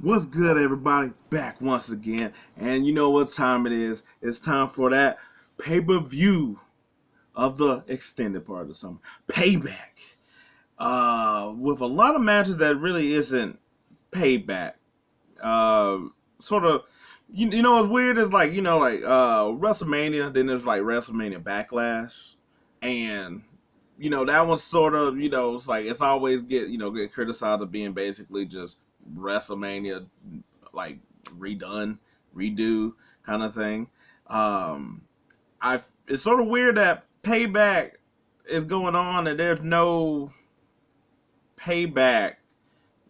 What's good, everybody? Back once again, and you know what time it is. It's time for that pay-per-view of the extended part of the summer. Payback. With a lot of matches that really isn't payback. Sort of, you know what's weird is like, WrestleMania, then there's like WrestleMania Backlash, and that one's sort of, it's like it's always get criticized of being basically just WrestleMania like redo kind of thing. I It's sort of weird that Payback is going on and there's no payback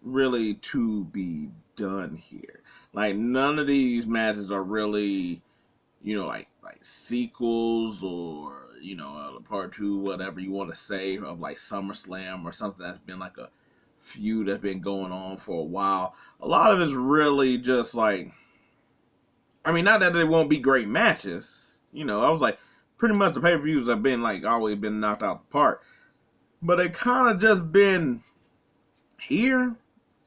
really to be done here. Like none of these matches are really, like sequels or part two, whatever you want to say, of like SummerSlam or something that's been like a feud that's been going on for a while. A lot of it's really just like, not that they won't be great matches. I was like, pretty much the pay-per-views have been like always been knocked out the park, but it kind of just been here.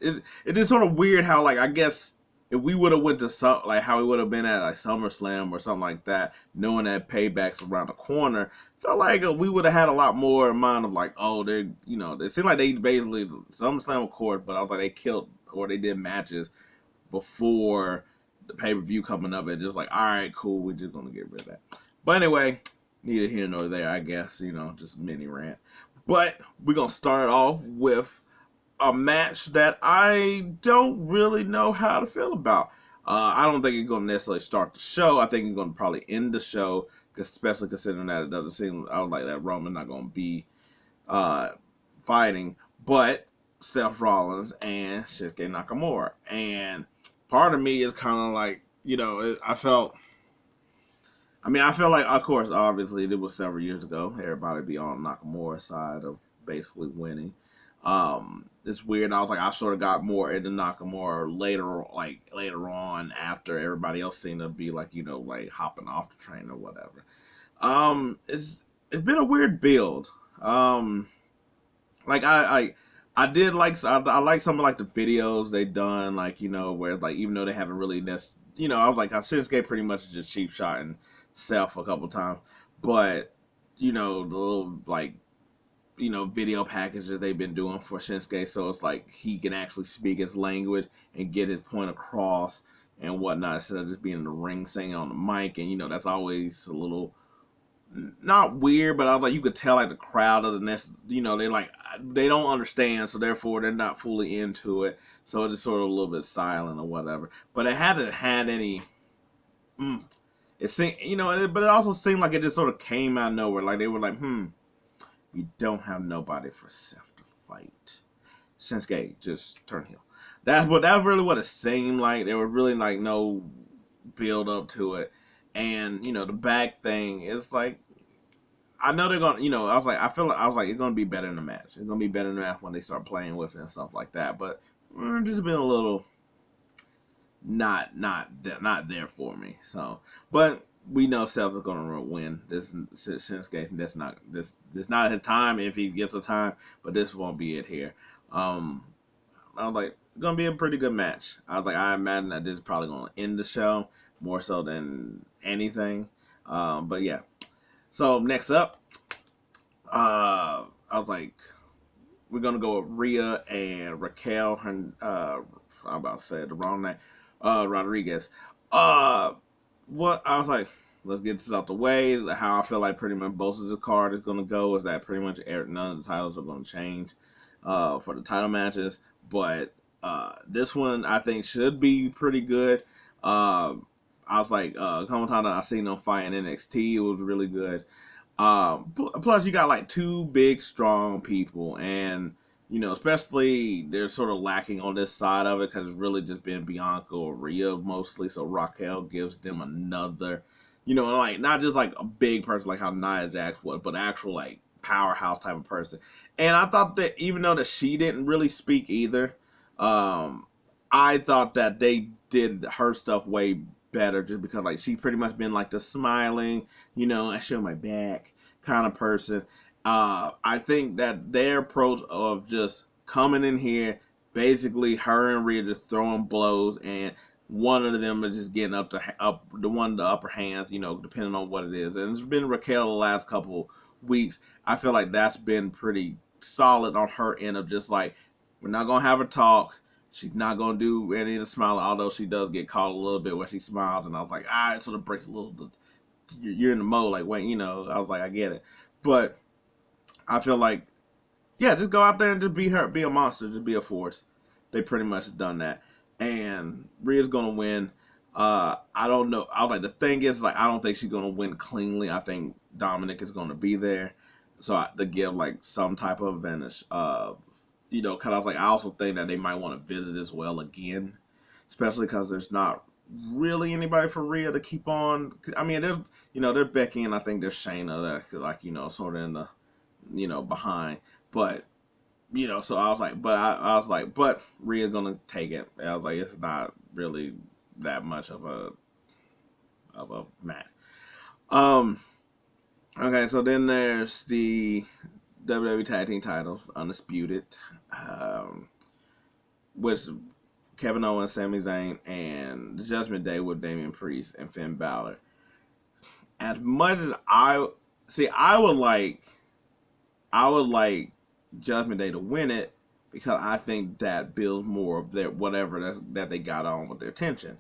It is sort of weird how, like, I guess if we would have went to some, like how we would have been at like SummerSlam or something like that, knowing that Payback's around the corner, felt like we would have had a lot more in mind of like, oh, they it seemed like they basically SummerSlam, of course, but I was like they killed or they did matches before the pay-per-view coming up and just like, all right, cool, we're just gonna get rid of that. But anyway, neither here nor there, I guess, just mini rant. But we're gonna start off with a match that I don't really know how to feel about. I don't think it's going to necessarily start the show. I think it's going to probably end the show, especially considering that it doesn't seem, I would like that Roman's not going to be fighting. But Seth Rollins and Shinsuke Nakamura. And part of me is kind of like, I felt like, of course, obviously, it was several years ago. Everybody be on Nakamura's side of basically winning. It's weird. I was like, I sort of got more into Nakamura later on after everybody else seemed to be like, like hopping off the train or whatever. It's been a weird build. Like I did like, I like some of like the videos they done, like, where like, even though they haven't really, I was like, Shinsuke pretty much just cheap shotting Seth a couple times, but, the little like, video packages they've been doing for Shinsuke, so it's like he can actually speak his language and get his point across and whatnot, instead of just being in the ring singing on the mic. And that's always a little not weird, but I was like, you could tell like the crowd doesn't necessarily, they don't understand, so therefore they're not fully into it, so it's sort of a little bit silent or whatever. But it hadn't had any it seemed, but it also seemed like it just sort of came out of nowhere. Like they were like, we don't have nobody for Seth to fight. Shinsuke, just turn heel. That's really what it seemed like. There was really like no build up to it. And, the back thing is like, I know they're gonna, I was like it's gonna be better in the match. It's gonna be better in the match when they start playing with it and stuff like that. But just been a little not there for me. So, but we know Seth is gonna win. This Shinsuke, that's not his time if he gets a time, but this won't be it here. I was like, it's gonna be a pretty good match. I was like, I imagine that this is probably gonna end the show more so than anything. But yeah. So next up, I was like, we're gonna go with Rhea and Raquel. And I'm about to say the wrong name. Rodriguez. What I was like, let's get this out the way. How I feel like pretty much both of the card is going to go is that pretty much none of the titles are going to change for the title matches. But this one I think should be pretty good. I was like, a couple times I seen them fight in NXT, it was really good. Plus you got like two big strong people, and especially they're sort of lacking on this side of it because it's really just been Bianca or Rhea mostly. So Raquel gives them another, like not just like a big person like how Nia Jax was, but actual like powerhouse type of person. And I thought that even though that she didn't really speak either, I thought that they did her stuff way better just because like she pretty much been like the smiling, I show my back kind of person. I think that their approach of just coming in here, basically her and Rhea just throwing blows, and one of them is just getting the upper hands, depending on what it is. And it's been Raquel the last couple weeks. I feel like that's been pretty solid on her end of just like, we're not gonna have her talk. She's not gonna do any of the smiling, although she does get caught a little bit where she smiles, and I was like, it sort of breaks a little. You're in the mode, like, wait, I was like, I get it, but I feel like, yeah, just go out there and just be a monster, just be a force. They pretty much done that, and Rhea's gonna win. I don't know. The thing is, like, I don't think she's gonna win cleanly. I think Dominic is gonna be there, so to give like some type of advantage. Because I was like, I also think that they might want to visit as well again, especially because there's not really anybody for Rhea to keep on. I mean, they're Becky, and I think there's Shayna that's like, sort of in the, behind. But, so I was like, but Rhea's gonna take it. I was like, it's not really that much of a match. Okay, so then there's the WWE Tag Team titles, Undisputed, which Kevin Owens, Sami Zayn, and the Judgment Day with Damian Priest and Finn Balor. As much as I would like Judgment Day to win it, because I think that builds more of their whatever that they got on with their tension.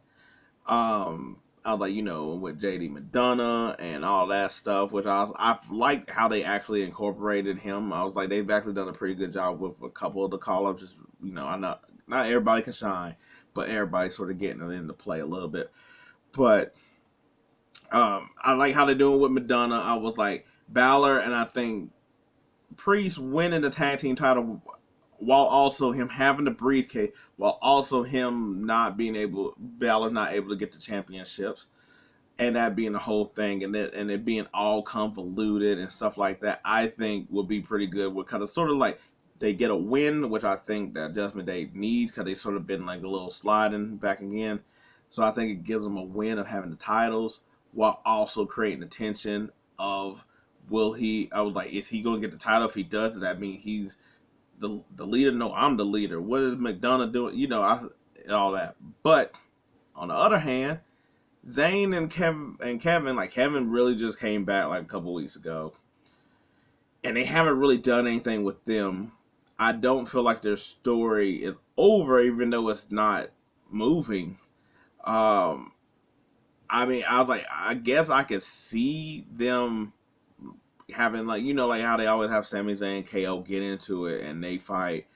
I was like, with JD McDonough and all that stuff, which I liked how they actually incorporated him. I was like, they've actually done a pretty good job with a couple of the call-ups. Just, I know not everybody can shine, but everybody's sort of getting into play a little bit. But I like how they're doing with McDonough. I was like, Balor and I think Priest winning the tag team title while also him having the briefcase, while also him Balor not able to get the championships, and that being the whole thing, and it being all convoluted and stuff like that, I think would be pretty good. Because it's sort of like they get a win, which I think that Judgment Day needs, because they sort of been like a little sliding back again. So I think it gives them a win of having the titles while also creating the tension of, I was like, is he going to get the title? If he does, does that mean he's the leader? No, I'm the leader. What is McDonough doing? All that. But on the other hand, Zayn and Kevin, like, Kevin really just came back like a couple weeks ago, and they haven't really done anything with them. I don't feel like their story is over, even though it's not moving. I mean, I was like, I guess I could see them having, like, like how they always have Sami Zayn and KO get into it and they fight,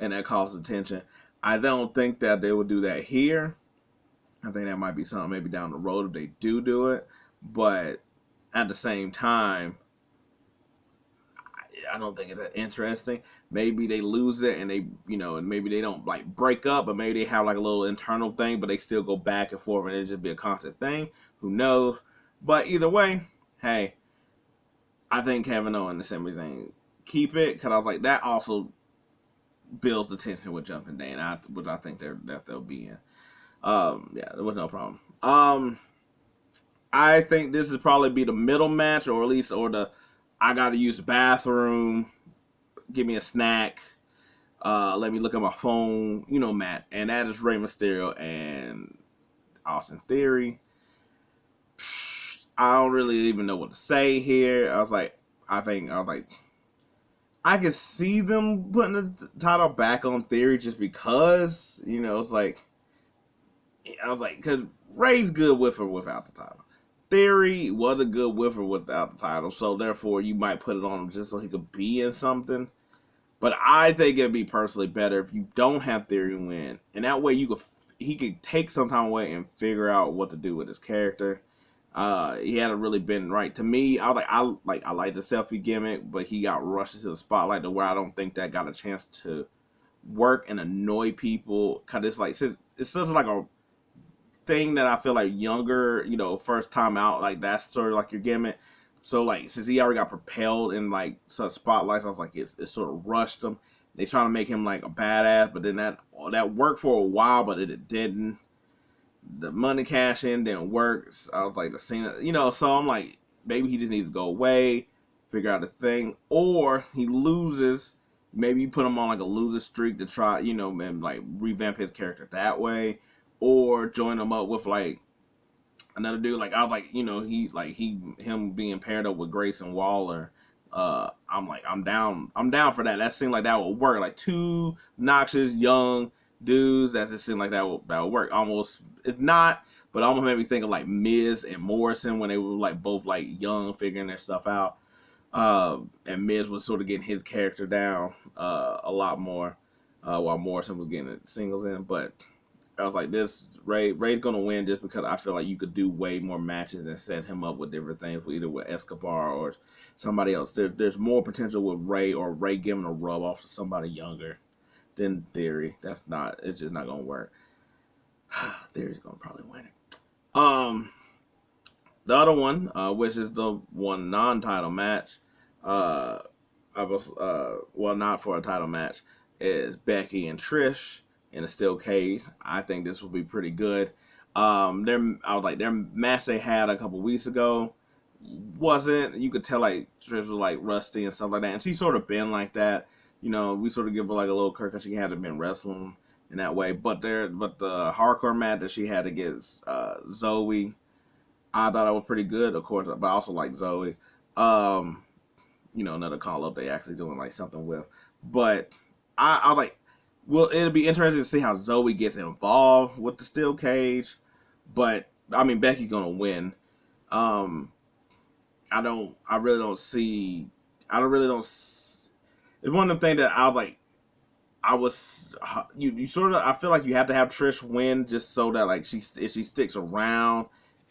and that causes tension. I don't think that they would do that here. I think that might be something maybe down the road if they do it. But at the same time, I don't think it's that interesting. Maybe they lose it and they, and maybe they don't like break up, but maybe they have like a little internal thing, but they still go back and forth and it just be a constant thing. Who knows? But either way, hey, I think Kevin Owens and Sami Zayn keep it, because I was like, that also builds the tension with Judgment Day, which I think they'll be in. Yeah, there was no problem. I think this is probably be the middle match, or at least, I gotta use the bathroom, give me a snack, let me look at my phone, Matt, and that is Rey Mysterio and Austin Theory. I don't really even know what to say here. I can see them putting the title back on Theory just because, it's like, I was like, because Ray's good with or without the title. Theory wasn't good with or without the title, so therefore you might put it on him just so he could be in something. But I think it'd be personally better if you don't have Theory win, and that way he could take some time away and figure out what to do with his character. He hadn't really been right to me. I like the selfie gimmick, but he got rushed into the spotlight to where I don't think that got a chance to work and annoy people. Cause it's such like a thing that I feel like younger, first time out, like that's sort of like your gimmick. So like since he already got propelled in like such spotlights, I was like it sort of rushed him. They trying to make him like a badass, but then that worked for a while, but it didn't. The money cash in didn't work. I was like, the scene, so I'm like, maybe he just needs to go away, figure out a thing, or he loses Maybe you put him on like a loser streak to try, you know, and like revamp his character that way, or join him up with like another dude. Like I was like, you know, him being paired up with Grayson Waller. I'm down for that. That seemed like that would work. Like two noxious young dudes. That just seemed like that would work. Almost it's not, but almost made me think of like Miz and Morrison when they were like both like young, figuring their stuff out. And Miz was sort of getting his character down a lot more, while Morrison was getting the singles in. But I was like, Ray's gonna win just because I feel like you could do way more matches and set him up with different things, either with Escobar or somebody else. There's more potential with Ray, or Ray giving a rub off to somebody younger than Theory. It's just not gonna work. Theory's gonna probably win it. The other one, which is the one non-title match, not for a title match, is Becky and Trish in a steel cage. I think this will be pretty good. Their match they had a couple weeks ago wasn't. You could tell like Trish was like rusty and stuff like that, and she's sort of been like that. You know, we sort of give her like a little kirk because she hadn't been wrestling in that way. But the hardcore match that she had against Zoe, I thought it was pretty good, of course, but I also like Zoe. You know, another call up they actually doing like something with. But I like, well, it'll be interesting to see how Zoe gets involved with the steel cage. But I mean, Becky's gonna win. I really don't see. It's one of the things that I was like. You sort of, I feel like you have to have Trish win just so that like if she sticks around,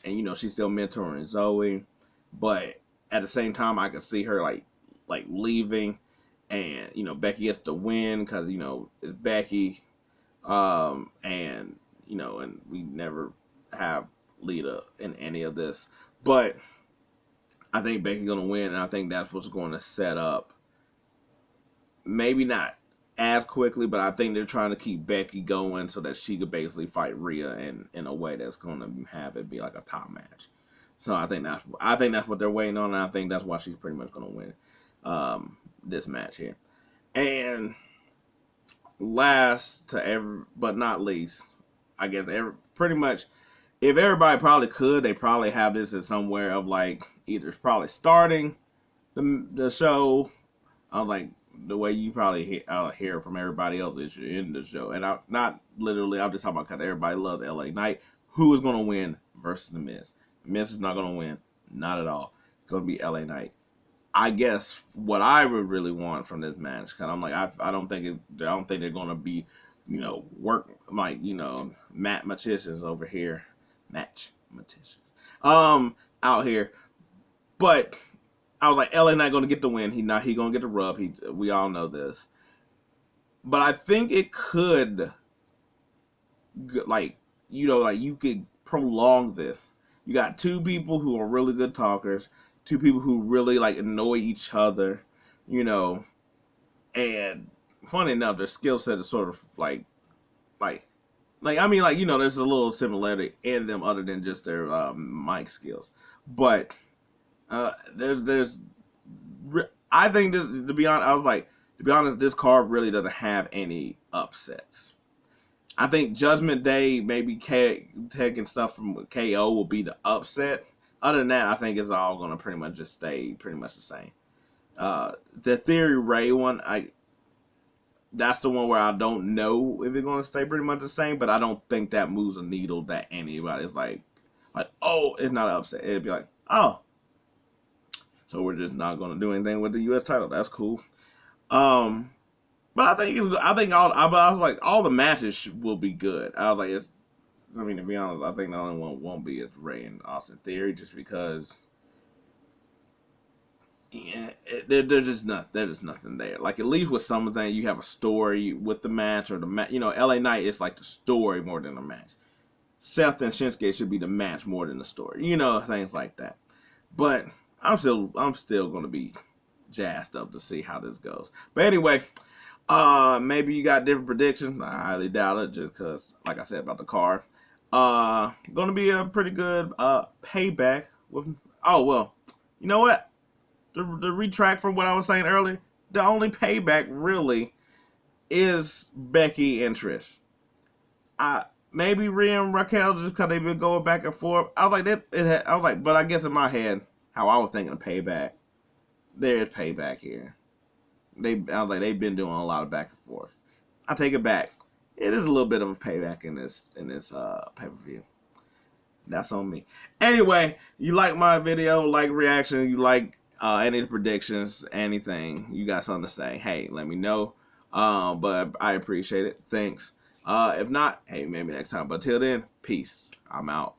and you know she's still mentoring Zoe, but at the same time I can see her like leaving, and you know Becky gets the win because you know it's Becky, and you know, and we never have Lita in any of this, but I think Becky's gonna win, and I think that's what's going to set up. Maybe not as quickly, but I think they're trying to keep Becky going so that she could basically fight Rhea in a way that's going to have it be like a top match. So I think that's what they're waiting on, and I think that's why she's pretty much going to win this match here. And last but not least, I guess pretty much if everybody probably could, they probably have this in somewhere of like either probably starting the show. I was like, the way you probably hear from everybody else is you're in the show. And I'm not literally, I'm just talking about because everybody loves LA Knight. Who is going to win versus The Miz? The Miz is not going to win. Not at all. It's going to be LA Knight. I guess what I would really want from this match, because I'm like, I don't think they're going to be, you know, work like, you know, mathematicians over here. Mathematicians. Out here. But I was like, LA Knight going to get the win. He going to get the rub. We all know this. But I think it could, like, you know, like you could prolong this. You got two people who are really good talkers, two people who really like annoy each other, you know, and funny enough, their skill set is sort of like I mean, like, you know, there's a little similarity in them other than just their mic skills, but there's I think this, to be honest, this card really doesn't have any upsets. I think Judgment Day, maybe taking stuff from KO will be the upset. Other than that, I think it's all going to pretty much just stay pretty much the same. The Theory Ray one, that's the one where I don't know if it's going to stay pretty much the same, but I don't think that moves a needle that anybody's like, oh, it's not an upset. It'd be like, oh, so we're just not going to do anything with the U.S. title. That's cool. But I was like, all the matches will be good. I was like, to be honest, I think the only one won't be is Ray and Austin Theory, just because, yeah, there's just nothing there. Like, at least with some of the things, you have a story with the match, or you know, LA Knight is like the story more than the match. Seth and Shinsuke should be the match more than the story. You know, things like that. But I'm still going to be jazzed up to see how this goes. But anyway, maybe you got different predictions. I highly doubt it, just because, like I said about the card. Going to be a pretty good payback. Oh, well, you know what? To retract from what I was saying earlier, the only payback really is Becky and Trish. Maybe Rhea and Raquel just because they've been going back and forth. I was like that. I was like, but I guess in my head, how I was thinking of payback, there is payback here. I was like, they've been doing a lot of back and forth. I take it back. It is a little bit of a payback in this pay-per-view. That's on me. Anyway, you like my video, like reaction, you like any of the predictions, anything, you got something to say, hey, let me know. But I appreciate it. Thanks. If not, hey, maybe next time. But till then, peace. I'm out.